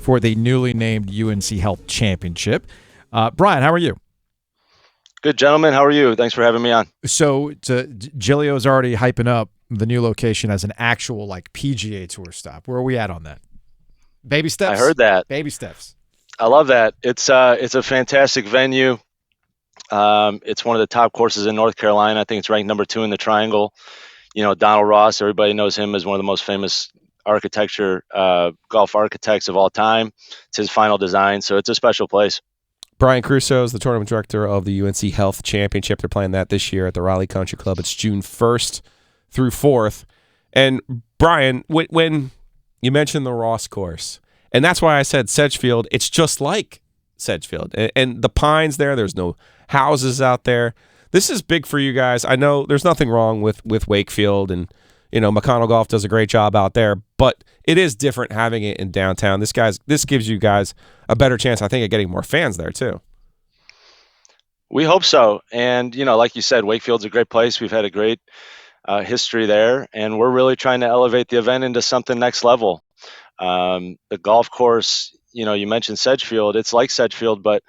for the newly named UNC Health Championship. Brian, how are you? Good, gentlemen. How are you? Thanks for having me on. So Giglio's already hyping up the new location as an actual PGA Tour stop. Where are we at on that? Baby steps? I heard that. Baby steps. I love that. It's a fantastic venue. It's one of the top courses in North Carolina. I think it's ranked number 2 in the Triangle. Donald Ross, everybody knows him as one of the most famous golf architects of all time. It's his final design, so it's a special place. Brian Krusoe is the tournament director of the UNC Health Championship. They're playing that this year at the Raleigh Country Club. It's June 1st through 4th. And Brian, when you mentioned the Ross course, and that's why I said Sedgefield, it's just like Sedgefield. And the pines there's no houses out there. This is big for you guys. I know there's nothing wrong with Wakefield, and McConnell Golf does a great job out there, but it is different having it in downtown. This gives you guys a better chance, I think, of getting more fans there too. We hope so. And, like you said, Wakefield's a great place. We've had a great history there, and we're really trying to elevate the event into something next level. The golf course, you mentioned Sedgefield. It's like Sedgefield, but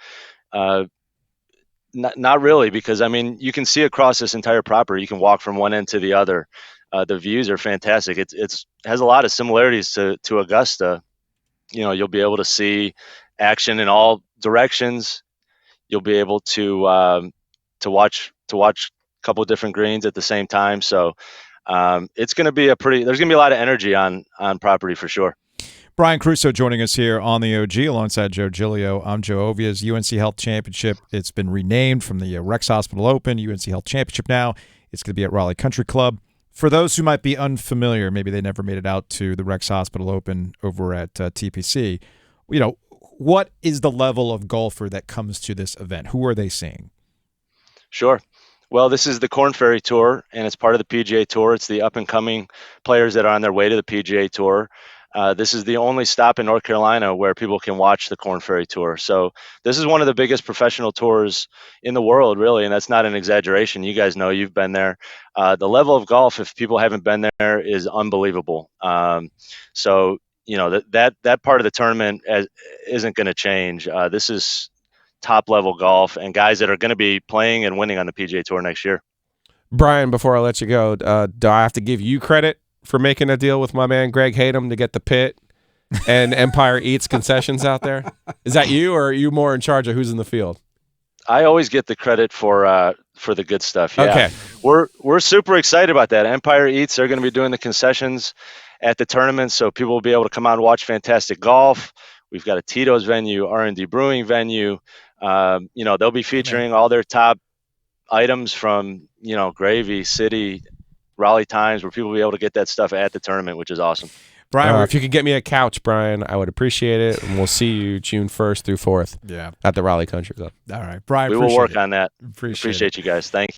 not really, because, you can see across this entire property. You can walk from one end to the other. The views are fantastic. It has a lot of similarities to Augusta. You'll be able to see action in all directions. You'll be able to watch a couple of different greens at the same time. So it's going to be there's going to be a lot of energy on property for sure. Brian Krusoe joining us here on the OG alongside Joe Giglio. I'm Joe Ovia's UNC Health Championship. It's been renamed from the Rex Hospital Open, UNC Health Championship now. It's going to be at Raleigh Country Club. For those who might be unfamiliar, maybe they never made it out to the Rex Hospital Open over at TPC, what is the level of golfer that comes to this event? Who are they seeing? Sure. Well, this is the Korn Ferry Tour, and it's part of the PGA Tour. It's the up-and-coming players that are on their way to the PGA Tour. This is the only stop in North Carolina where people can watch the Korn Ferry Tour. So this is one of the biggest professional tours in the world, really, and that's not an exaggeration. You guys know, you've been there. The level of golf, if people haven't been there, is unbelievable. So that part of the tournament isn't going to change. This is top-level golf and guys that are going to be playing and winning on the PGA Tour next year. Brian, before I let you go, do I have to give you credit for making a deal with my man Greg Hayden to get the pit and Empire Eats concessions out there? Is that you, or are you more in charge of who's in the field? I always get the credit for the good stuff. Yeah. Okay. We're super excited about that. Empire Eats, they're going to be doing the concessions at the tournament, so people will be able to come out and watch fantastic golf. We've got a Tito's venue, R&D Brewing venue. They'll be featuring all their top items from, Gravy, City, Raleigh Times, where people will be able to get that stuff at the tournament, which is awesome. Brian, if you could get me a couch, Brian, I would appreciate it. And we'll see you June 1st through 4th at the Raleigh Country Club. All right, Brian, we will work on that. Appreciate you guys. Thank you.